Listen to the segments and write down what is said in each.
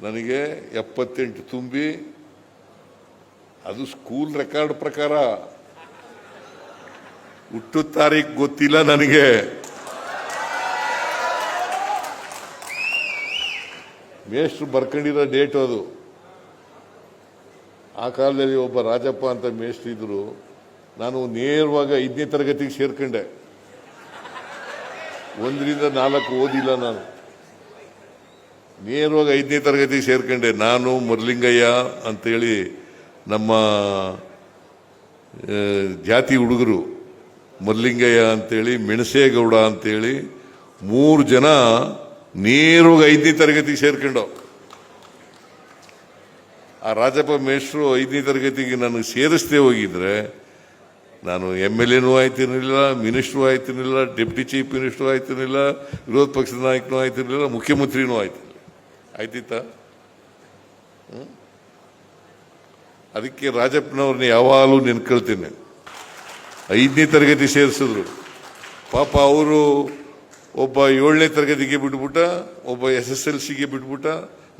ನನಗೆ 78 ತುಂಬಿ ಅದು ಸ್ಕೂಲ್ ರೆಕಾರ್ಡ್ ಪ್ರಕಾರ ಹುಟ್ಟು ತಾರೀಖು ಗೊತ್ತಿಲ್ಲ ನನಗೆ. ಮೇಷ್ಟ್ರು ಬರ್ಕೊಂಡಿರೋ ಡೇಟ್ ಅದು. ಆ ಕಾಲದಲ್ಲಿ ಒಬ್ಬ ರಾಜಪ್ಪ ಅಂತ ಮೇಷ್ಟ್ರು ಇದ್ರು. ನಾನು ನೇರವಾಗಿ 5ನೇ ತರಗತಿಗೆ ಸೇರ್ಕೊಂಡೆ. 1 ರಿಂದ 4 ಓದಿಲ್ಲ ನಾನು. ನೇರವಾಗಿ 5ನೇ ತರಗತಿಗೆ ಸೇರ್ಕೊಂಡೆ. ನಾನು ಮುರಲಿಂಗಯ್ಯ ಅಂತೇಳಿ ನಮ್ಮ ಜಾತಿ ಹುಡುಗರು, ಮುರಲಿಂಗಯ್ಯ ಅಂತೇಳಿ, ಮೆಣಸೇಗೌಡ ಅಂತೇಳಿ 3 ಜನ ನೇರವಾಗಿ 5ನೇ ತರಗತಿಗೆ ಸೇರ್ಕೊಂಡು. ಆ ರಾಜಪ್ಪ ಮೇಷ್ಟ್ರು 5ನೇ ತರಗತಿಗೆ ನನಗೆ ಸೇರಿಸದೆ ಹೋಗಿದ್ರೆ ನಾನು MLA ಆಯ್ತಿರಲಿಲ್ಲ, ಮಿನಿಸ್ಟ್ರು ಆಯ್ತಿರಲಿಲ್ಲ, ಡೆಪ್ಟಿ ಚೀಫ್ ಮಿನಿಸ್ಟ್ರು ಆಯ್ತಿರಲಿಲ್ಲ, ವಿರೋಧ ಪಕ್ಷದ ನಾಯಕನೂ ಆಯ್ತಿರಲಿಲ್ಲ, ಮುಖ್ಯಮಂತ್ರಿನೂ ಆಯ್ತಿರಲಿಲ್ಲ. ಆಯ್ತಿತ್ತ? ಅದಕ್ಕೆ ರಾಜಪ್ಪನವ್ರನ್ನ ಯಾವಾಗಲೂ ನೆನ್ಕೊಳ್ತೇನೆ. 5ನೇ ತರಗತಿ ಸೇರಿಸಿದ್ರು. ಪಾಪ ಅವರು ಒಬ್ಬ 7ನೇ ತರಗತಿಗೆ ಬಿಟ್ಬಿಟ್ಟ, ಒಬ್ಬ SSLCಗೆ ಬಿಟ್ಬಿಟ್ಟ.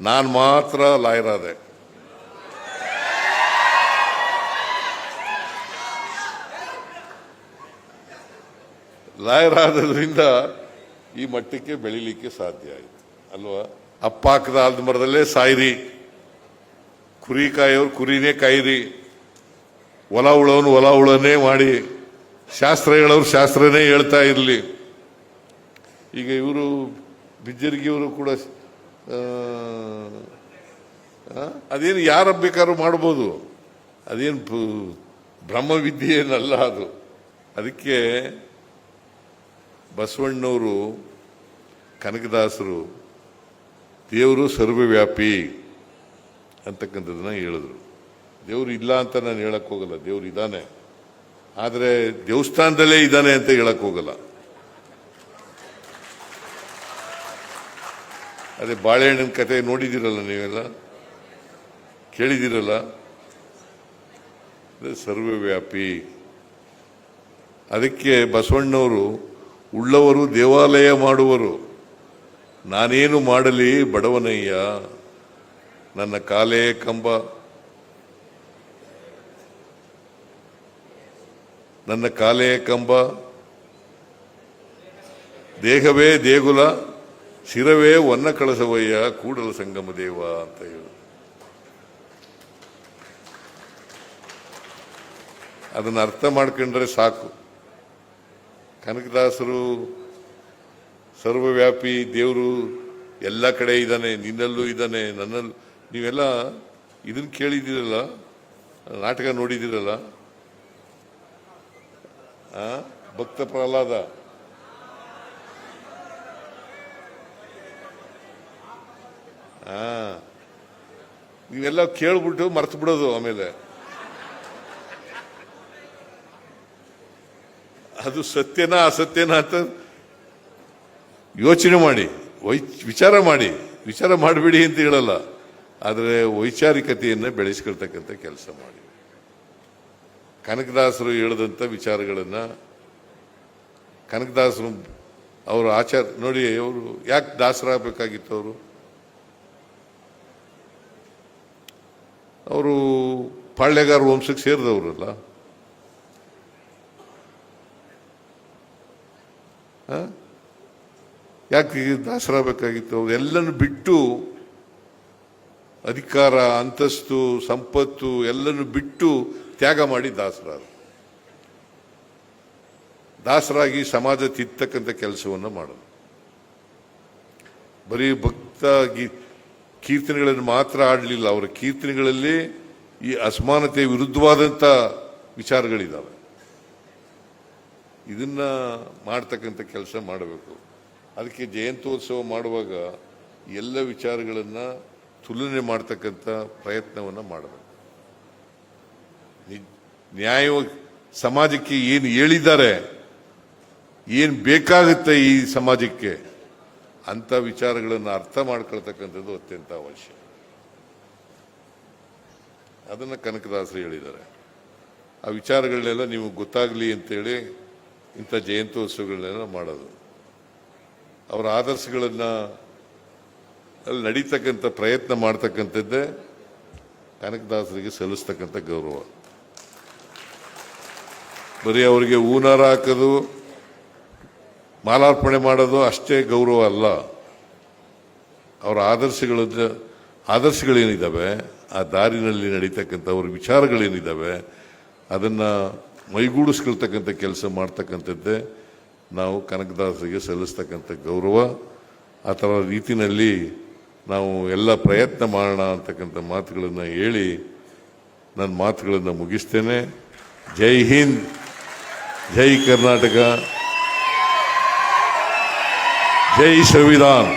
ನಾನು ಮಾತ್ರ ಲಾಯರ್ ಆದೆ. ಲಾಯರ್ ಆದ್ರಿಂದ ಈ ಮಟ್ಟಕ್ಕೆ ಬೆಳಿಲಿಕ್ಕೆ ಸಾಧ್ಯ ಆಯ್ತು ಅಲ್ವಾ? ಅಪ್ಪ ಹಾಕದ ಆಲ್ದ ಮರದಲ್ಲೇ ಸಾಯಿರಿ, ಕುರಿ ಕಾಯೋರು ಕುರಿನೇ ಕಾಯಿರಿ, ಹೊಲ ಉಳೋನು ಹೊಲ ಉಳನೇ ಮಾಡಿ, ಶಾಸ್ತ್ರ ಹೇಳೋರು ಶಾಸ್ತ್ರನೇ ಹೇಳ್ತಾ ಇರಲಿ. ಈಗ ಇವರು ಬಿಜ್ಜರ್ಗಿಯವರು ಕೂಡ ಅದೇನು ಯಾರ ಬೇಕಾದ್ರೂ ಮಾಡ್ಬೋದು, ಅದೇನು ಬ್ರಹ್ಮವಿದ್ಯೆ ಏನಲ್ಲ ಅದು. ಅದಕ್ಕೆ ಬಸವಣ್ಣವರು, ಕನಕದಾಸರು ದೇವರು ಸರ್ವವ್ಯಾಪಿ ಅಂತಕ್ಕಂಥದ್ದನ್ನ ಹೇಳಿದ್ರು. ದೇವರು ಇಲ್ಲ ಅಂತ ನಾನು ಹೇಳಕ್ ಹೋಗಲ್ಲ, ದೇವ್ರು ಇದ್ದಾನೆ. ಆದರೆ ದೇವಸ್ಥಾನದಲ್ಲೇ ಇದ್ದಾನೆ ಅಂತ ಹೇಳಕ್ ಹೋಗಲ್ಲ. ಅದೇ ಬಾಳೆಹಣ್ಣಿನ ಕತೆ ನೋಡಿದಿರಲ್ಲ, ನೀವೆಲ್ಲ ಕೇಳಿದಿರಲ್ಲ. ಸರ್ವವ್ಯಾಪಿ. ಅದಕ್ಕೆ ಬಸವಣ್ಣವರು ಉಳ್ಳವರು ದೇವಾಲಯ ಮಾಡುವರು, ನಾನೇನು ಮಾಡಲಿ ಬಡವನಯ್ಯ, ನನ್ನ ಕಾಲೇ ಕಂಬ, ನನ್ನ ಕಾಲೇ ಕಂಬ, ದೇಹವೇ ದೇಗುಲ, ಶಿರವೇ ಒನ್ನ ಕಳಸವಯ್ಯ, ಕೂಡಲ ಸಂಗಮ ದೇವ ಅಂತ ಹೇಳಿ. ಅದನ್ನು ಅರ್ಥ ಮಾಡ್ಕೊಂಡ್ರೆ ಸಾಕು. ಕನಕದಾಸರು ಸರ್ವವ್ಯಾಪಿ, ದೇವರು ಎಲ್ಲ ಕಡೆ ಇದ್ದಾನೆ, ನಿನ್ನಲ್ಲೂ ಇದ್ದಾನೆ, ನನ್ನಲ್ಲೂ. ನೀವೆಲ್ಲ ಇದನ್ನು ಕೇಳಿದ್ದೀರಲ್ಲ, ನಾಟಕ ನೋಡಿದ್ದೀರಲ್ಲ, ಭಕ್ತ ಪ್ರಹ್ಲಾದ. ನೀವೆಲ್ಲ ಕೇಳ್ಬಿಟ್ಟು ಮರ್ತು ಬಿಡೋದು. ಆಮೇಲೆ ಅದು ಸತ್ಯನಾ ಅಸತ್ಯನಾ ಅಂತ ಯೋಚನೆ ಮಾಡಿ, ವಿಚಾರ ಮಾಡಿ. ವಿಚಾರ ಮಾಡಬೇಡಿ ಅಂತ ಹೇಳಲ್ಲ, ಆದರೆ ವೈಚಾರಿಕತೆಯನ್ನು ಬೆಳೆಸ್ಕೊಳ್ತಕ್ಕಂಥ ಕೆಲಸ ಮಾಡಿ. ಕನಕದಾಸರು ಹೇಳಿದಂಥ ವಿಚಾರಗಳನ್ನು, ಕನಕದಾಸರು ಅವರು ಆಚಾರ ನೋಡಿ, ಅವರು ಯಾಕೆ ದಾಸರಾಗಬೇಕಾಗಿತ್ತು? ಅವರು ಪಾಳ್ಯಗಾರ ವಂಶಕ್ಕೆ ಸೇರಿದವರಲ್ಲ. ಯಾಕೆ ದಾಸರಾಗಬೇಕಾಗಿತ್ತು? ಎಲ್ಲನೂ ಬಿಟ್ಟು, ಅಧಿಕಾರ, ಅಂತಸ್ತು, ಸಂಪತ್ತು ಎಲ್ಲನೂ ಬಿಟ್ಟು ತ್ಯಾಗ ಮಾಡಿ ದಾಸರಾಗಿ ಸಮಾಜ ತಿರ್ತಕ್ಕಂಥ ಕೆಲಸವನ್ನು ಮಾಡೋದು. ಬರೀ ಭಕ್ತ ಕೀರ್ತನೆಗಳನ್ನು ಮಾತ್ರ ಆಡಲಿಲ್ಲ. ಅವರ ಕೀರ್ತನೆಗಳಲ್ಲಿ ಈ ಅಸಮಾನತೆ ವಿರುದ್ಧವಾದಂಥ ವಿಚಾರಗಳಿದ್ದಾವೆ. ಇದನ್ನ ಮಾಡ್ತಕ್ಕಂಥ ಕೆಲಸ ಮಾಡಬೇಕು. ಅದಕ್ಕೆ ಜಯಂತ್ಯೋತ್ಸವ ಮಾಡುವಾಗ ಎಲ್ಲ ವಿಚಾರಗಳನ್ನು ತುಲನೆ ಮಾಡ್ತಕ್ಕಂಥ ಪ್ರಯತ್ನವನ್ನು ಮಾಡಬೇಕು. ನ್ಯಾಯ ಸಮಾಜಕ್ಕೆ ಏನು ಹೇಳಿದ್ದಾರೆ, ಏನು ಬೇಕಾಗುತ್ತೆ ಈ ಸಮಾಜಕ್ಕೆ, ಅಂಥ ವಿಚಾರಗಳನ್ನು ಅರ್ಥ ಮಾಡ್ಕೊಳ್ತಕ್ಕಂಥದ್ದು ಅತ್ಯಂತ ಅವಶ್ಯ. ಅದನ್ನು ಕನಕದಾಸರು ಹೇಳಿದ್ದಾರೆ. ಆ ವಿಚಾರಗಳನ್ನೆಲ್ಲ ನಿಮಗೆ ಗೊತ್ತಾಗಲಿ ಅಂತೇಳಿ ಇಂಥ ಜಯಂತ್ಯೋತ್ಸವಗಳನ್ನೆಲ್ಲ ಮಾಡೋದು. ಅವರ ಆದರ್ಶಗಳನ್ನು ಅಲ್ಲಿ ನಡೀತಕ್ಕಂಥ ಪ್ರಯತ್ನ ಮಾಡ್ತಕ್ಕಂಥದ್ದೇ ಕನಕದಾಸರಿಗೆ ಸಲ್ಲಿಸ್ತಕ್ಕಂಥ ಗೌರವ. ಬರೀ ಅವರಿಗೆ ಹೂನಾರ ಹಾಕೋದು ಮಾಲಾರ್ಪಣೆ ಮಾಡೋದು ಅಷ್ಟೇ ಗೌರವ ಅಲ್ಲ. ಅವರ ಆದರ್ಶಗಳೇನಿದ್ದಾವೆ, ಆ ದಾರಿನಲ್ಲಿ ನಡೀತಕ್ಕಂಥ ಅವ್ರ ವಿಚಾರಗಳೇನಿದ್ದಾವೆ, ಅದನ್ನು ಮೈಗೂಡಿಸ್ಕೊಳ್ತಕ್ಕಂಥ ಕೆಲಸ ಮಾಡ್ತಕ್ಕಂಥದ್ದೇ ನಾವು ಕನಕದಾಸರಿಗೆ ಸಲ್ಲಿಸ್ತಕ್ಕಂಥ ಗೌರವ. ಆ ಥರ ರೀತಿಯಲ್ಲಿ ನಾವು ಎಲ್ಲ ಪ್ರಯತ್ನ ಮಾಡೋಣ ಅಂತಕ್ಕಂಥ ಮಾತುಗಳನ್ನು ಹೇಳಿ ನನ್ನ ಮಾತುಗಳನ್ನು ಮುಗಿಸ್ತೇನೆ. ಜೈ ಹಿಂದ್, ಜೈ ಕರ್ನಾಟಕ, ಜೈ ಸಂವಿಧಾನ.